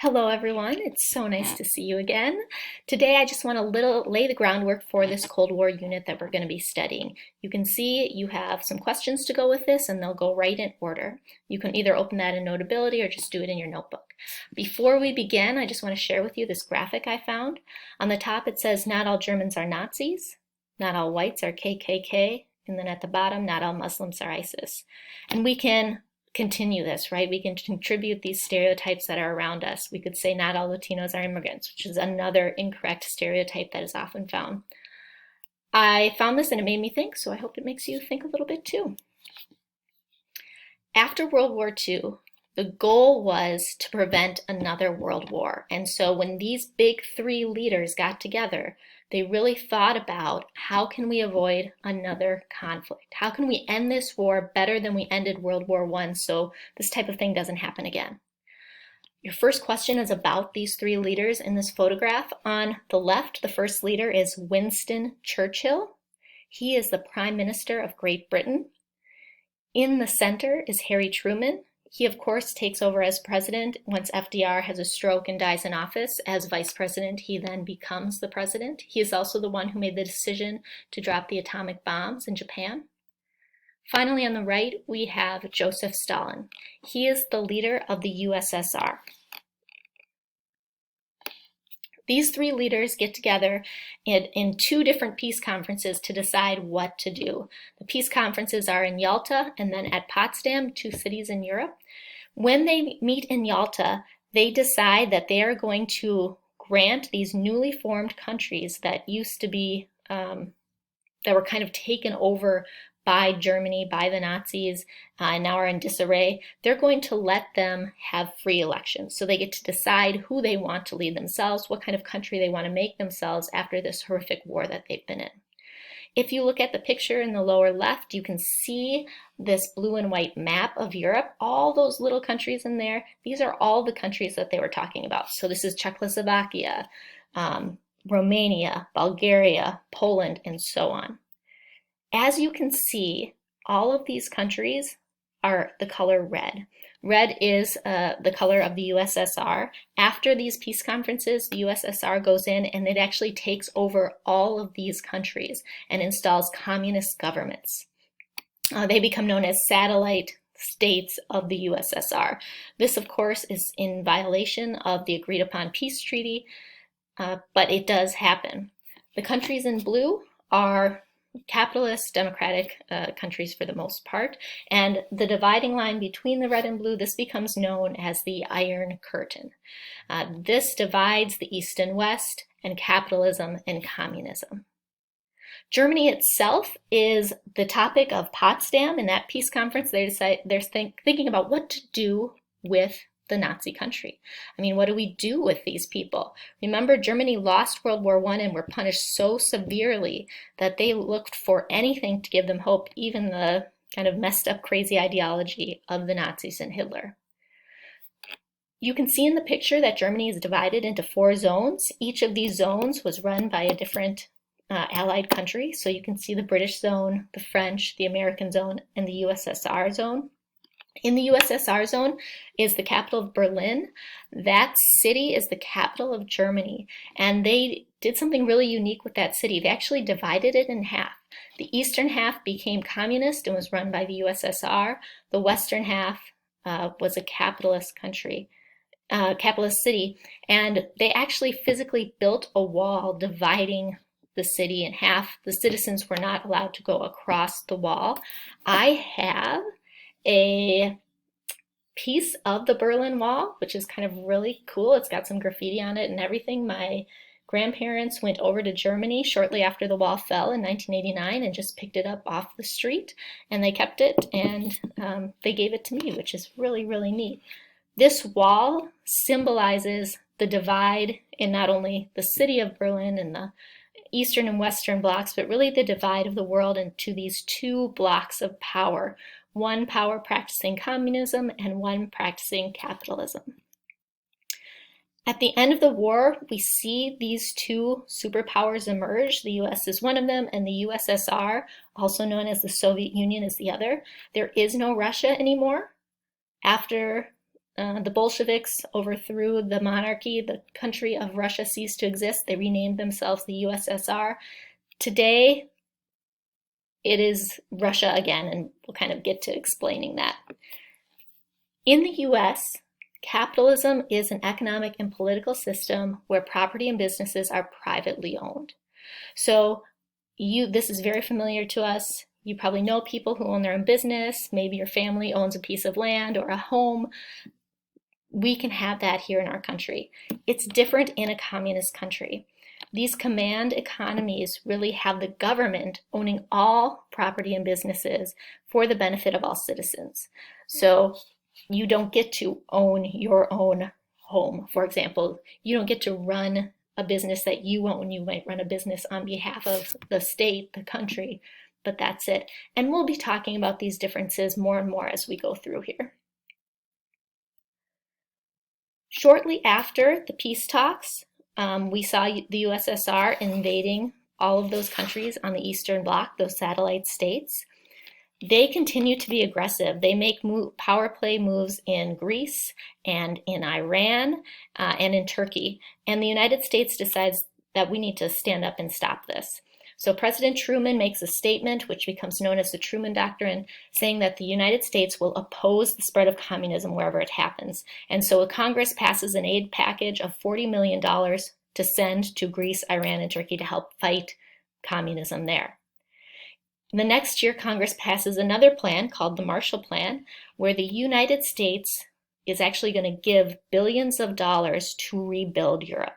Hello everyone, it's so nice to see you again. Today I just want to lay the groundwork for this Cold War unit that we're going to be studying. You can see you have some questions to go with this and they'll go right in order. You can either open that in Notability or just do it in your notebook. Before we begin, I just want to share with you this graphic I found. On the top it says, not all Germans are Nazis, not all whites are KKK, and then at the bottom, not all Muslims are ISIS. And we can continue this, right? We can contribute these stereotypes that are around us. We could say not all Latinos are immigrants, which is another incorrect stereotype that is often found. I found this and it made me think, so I hope it makes you think a little bit too. After World War II, the goal was to prevent another world war. And so when these big three leaders got together, they really thought about how can we avoid another conflict? How can we end this war better than we ended World War I so this type of thing doesn't happen again? Your first question is about these three leaders in this photograph. On the left, the first leader is Winston Churchill. He is the Prime Minister of Great Britain. In the center is Harry Truman. He, of course, takes over as president once FDR has a stroke and dies in office. As vice president, he then becomes the president. He is also the one who made the decision to drop the atomic bombs in Japan. Finally, on the right, we have Joseph Stalin. He is the leader of the USSR. These three leaders get together in two different peace conferences to decide what to do. The peace conferences are in Yalta and then at Potsdam, two cities in Europe. When they meet in Yalta, they decide that they are going to grant these newly formed countries that used to be, that were kind of taken over by Germany, by the Nazis, and now are in disarray, they're going to let them have free elections. So they get to decide who they want to lead themselves, what kind of country they want to make themselves after this horrific war that they've been in. If you look at the picture in the lower left, you can see this blue and white map of Europe. All those little countries in there, these are all the countries that they were talking about. So this is Czechoslovakia, Romania, Bulgaria, Poland, and so on. As you can see, all of these countries are the color red. Red is the color of the USSR. After these peace conferences, the USSR goes in and it actually takes over all of these countries and installs communist governments. They become known as satellite states of the USSR. This, of course, is in violation of the agreed upon peace treaty, but it does happen. The countries in blue are capitalist democratic countries for the most part, and the dividing line between the red and blue, this becomes known as the Iron Curtain. This divides the East and West and capitalism and communism. Germany itself is the topic of Potsdam. In that peace conference, they're thinking about what to do with the Nazi country. I mean, what do we do with these people? Remember, Germany lost World War I and were punished so severely that they looked for anything to give them hope, even the kind of messed up, crazy ideology of the Nazis and Hitler. You can see in the picture that Germany is divided into 4 zones. Each of these zones was run by a different allied country. So you can see the British zone, the French, the American zone, and the USSR zone. In the USSR zone is the capital of Berlin. That city is the capital of Germany, and they did something really unique with that city. They actually divided it in half. The eastern half became communist and was run by the USSR. The western half was a capitalist country, capitalist city, and they actually physically built a wall dividing the city in half. The citizens were not allowed to go across the wall. I have a piece of the Berlin Wall, which is kind of really cool. It's got some graffiti on it and everything. My grandparents went over to Germany shortly after the wall fell in 1989 and just picked it up off the street, and they kept it, and they gave it to me, which is really, really neat. This wall symbolizes the divide in not only the city of Berlin and the eastern and western blocks, but really the divide of the world into these 2 blocks of power. One power practicing communism and one practicing capitalism. At the end of the war, we see these 2 superpowers emerge. The US is one of them, and the USSR, also known as the Soviet Union, is the other. There is no Russia anymore. After the Bolsheviks overthrew the monarchy, the country of Russia ceased to exist. They renamed themselves the USSR. Today, it is Russia again, and we'll kind of get to explaining that. In the US, capitalism is an economic and political system where property and businesses are privately owned. So this is very familiar to us. You probably know people who own their own business. Maybe your family owns a piece of land or a home. We can have that here in our country. It's different in a communist country. These command economies really have the government owning all property and businesses for the benefit of all citizens. So you don't get to own your own home, for example. You don't get to run a business that you own. You might run a business on behalf of the state, the country, but that's it. And we'll be talking about these differences more and more as we go through here. Shortly after the peace talks, we saw the USSR invading all of those countries on the Eastern Bloc, those satellite states. They continue to be aggressive. They make power play moves in Greece and in Iran and in Turkey. And the United States decides that we need to stand up and stop this. So President Truman makes a statement, which becomes known as the Truman Doctrine, saying that the United States will oppose the spread of communism wherever it happens. And so Congress passes an aid package of $40 million to send to Greece, Iran, and Turkey to help fight communism there. The next year, Congress passes another plan called the Marshall Plan, where the United States is actually going to give billions of dollars to rebuild Europe.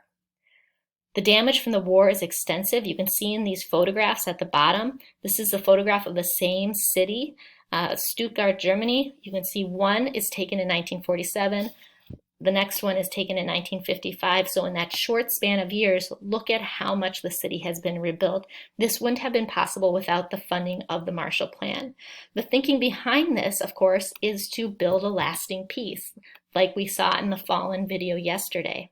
The damage from the war is extensive. You can see in these photographs at the bottom. This is a photograph of the same city, Stuttgart, Germany. You can see one is taken in 1947. The next one is taken in 1955. So in that short span of years, look at how much the city has been rebuilt. This wouldn't have been possible without the funding of the Marshall Plan. The thinking behind this, of course, is to build a lasting peace, like we saw in the Fallen video yesterday.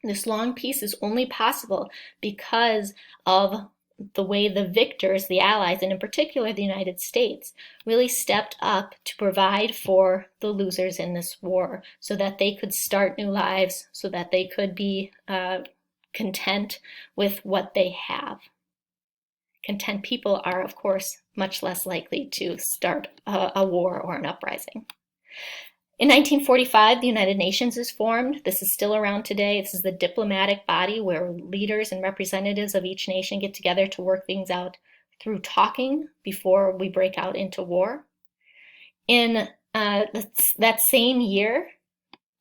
This long peace is only possible because of the way the victors, the Allies, and in particular the United States, really stepped up to provide for the losers in this war so that they could start new lives, so that they could be content with what they have. Content people are, of course, much less likely to start a war or an uprising. In 1945, the United Nations is formed. This is still around today. This is the diplomatic body where leaders and representatives of each nation get together to work things out through talking before we break out into war. In that same year,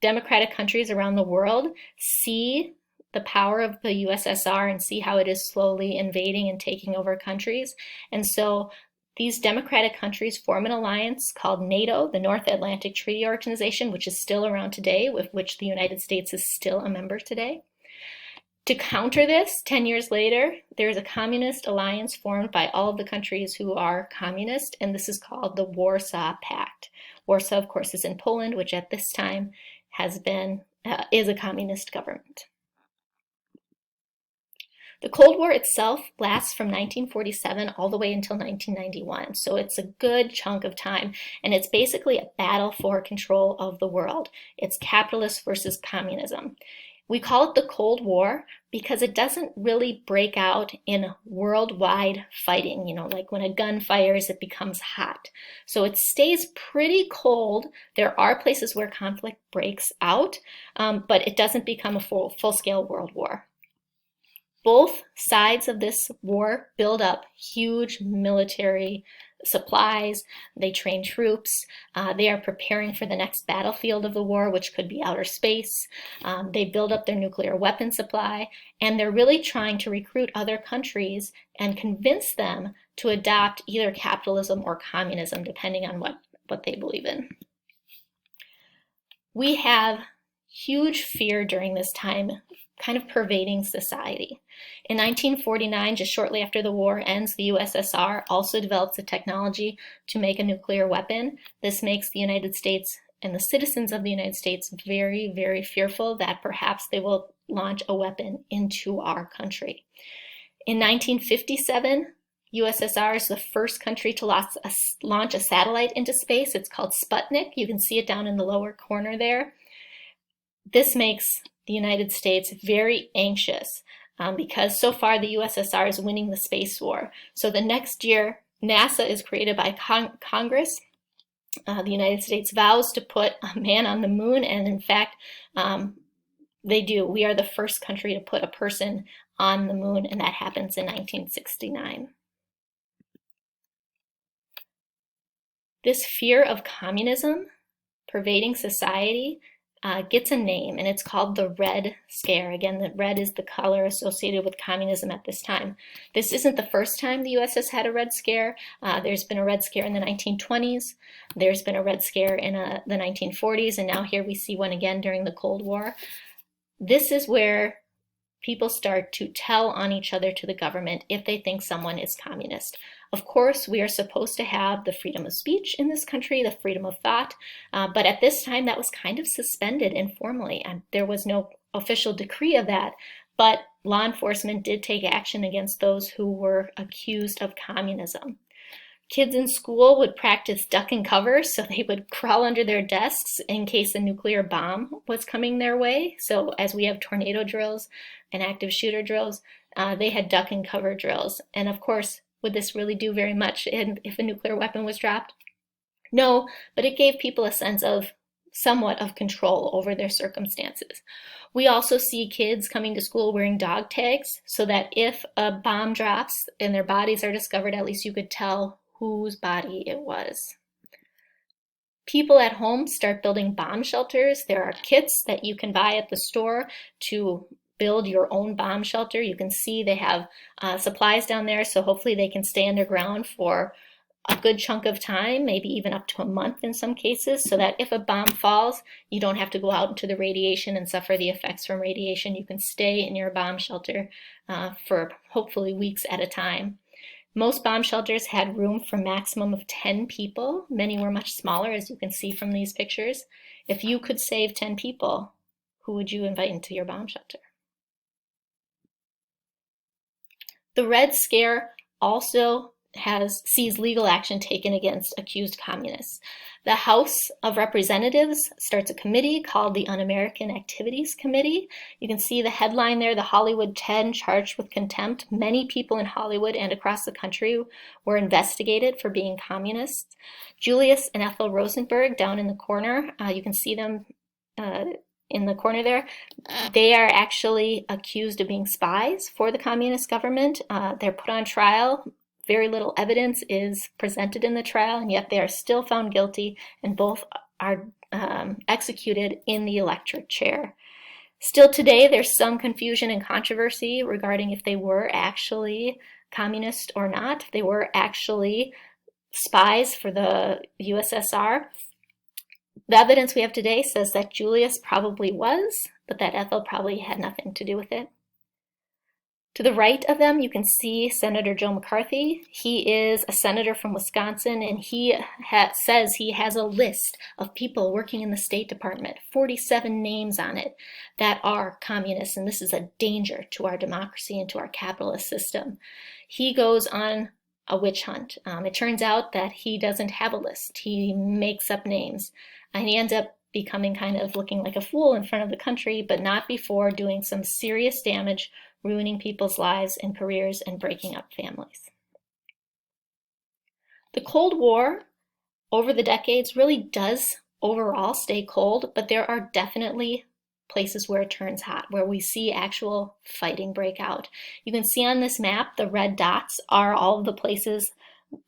democratic countries around the world see the power of the USSR and see how it is slowly invading and taking over countries. And so these democratic countries form an alliance called NATO, the North Atlantic Treaty Organization, which is still around today, with which the United States is still a member today. To counter this, 10 years later, there is a communist alliance formed by all of the countries who are communist, and this is called the Warsaw Pact. Warsaw, of course, is in Poland, which at this time is a communist government. The Cold War itself lasts from 1947 all the way until 1991, so it's a good chunk of time, and it's basically a battle for control of the world. It's capitalist versus communism. We call it the Cold War because it doesn't really break out in worldwide fighting, like when a gun fires, it becomes hot. So it stays pretty cold. There are places where conflict breaks out, but it doesn't become a full-scale world war. Both sides of this war build up huge military supplies. They train troops. They are preparing for the next battlefield of the war, which could be outer space. They build up their nuclear weapon supply, and they're really trying to recruit other countries and convince them to adopt either capitalism or communism, depending on what they believe in. We have huge fear during this time kind of pervading society. In 1949, just shortly after the war ends, the USSR also develops the technology to make a nuclear weapon. This makes the United States and the citizens of the United States very, very fearful that perhaps they will launch a weapon into our country. In 1957, USSR is the first country to launch a satellite into space. It's called Sputnik. You can see it down in the lower corner there. This makes the United States very anxious because so far the USSR is winning the space war. So the next year, NASA is created by Congress. The United States vows to put a man on the moon, and in fact, they do. We are the first country to put a person on the moon, and that happens in 1969. This fear of communism pervading society gets a name, and it's called the Red Scare. Again, the red is the color associated with communism at this time. This isn't the first time the US has had a Red Scare. There's been a Red Scare in the 1920s. There's been a Red Scare in the 1940s, and now here we see one again during the Cold War. This is where people start to tell on each other to the government if they think someone is communist. Of course, we are supposed to have the freedom of speech in this country, the freedom of thought, but at this time that was kind of suspended informally, and there was no official decree of that, but law enforcement did take action against those who were accused of communism. Kids in school would practice duck and cover, so they would crawl under their desks in case a nuclear bomb was coming their way. So as we have tornado drills and active shooter drills, they had duck and cover drills. And of course, would this really do very much if a nuclear weapon was dropped? No, but it gave people a sense of somewhat of control over their circumstances. We also see kids coming to school wearing dog tags so that if a bomb drops and their bodies are discovered, at least you could tell whose body it was. People at home start building bomb shelters. There are kits that you can buy at the store to build your own bomb shelter. You can see they have supplies down there, so hopefully they can stay underground for a good chunk of time, maybe even up to a month in some cases, so that if a bomb falls, you don't have to go out into the radiation and suffer the effects from radiation. You can stay in your bomb shelter for hopefully weeks at a time. Most bomb shelters had room for a maximum of 10 people. Many were much smaller, as you can see from these pictures. If you could save 10 people, who would you invite into your bomb shelter? The Red Scare also sees legal action taken against accused communists. The House of Representatives starts a committee called the Un-American Activities Committee. You can see the headline there, the Hollywood 10 charged with contempt. Many people in Hollywood and across the country were investigated for being communists. Julius and Ethel Rosenberg down in the corner, you can see them in the corner there. They are actually accused of being spies for the communist government. They're put on trial. Very little evidence is presented in the trial, and yet they are still found guilty, and both are executed in the electric chair. Still today, there's some confusion and controversy regarding if they were actually communist or not, if they were actually spies for the USSR. The evidence we have today says that Julius probably was, but that Ethel probably had nothing to do with it. To the right of them, you can see Senator Joe McCarthy. He is a senator from Wisconsin, and he says he has a list of people working in the State Department, 47 names on it, that are communists, and this is a danger to our democracy and to our capitalist system. He goes on a witch hunt. It turns out that he doesn't have a list. He makes up names, and he ends up becoming kind of looking like a fool in front of the country, but not before doing some serious damage, ruining people's lives and careers and breaking up families. The Cold War over the decades really does overall stay cold, but there are definitely places where it turns hot, where we see actual fighting break out. You can see on this map, the red dots are all of the places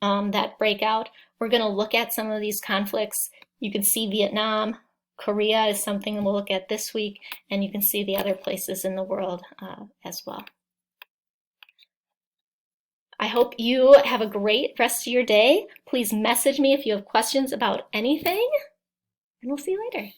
that break out. We're going to look at some of these conflicts. You can see Vietnam, Korea is something we'll look at this week, and you can see the other places in the world as well. I hope you have a great rest of your day. Please message me if you have questions about anything, and we'll see you later.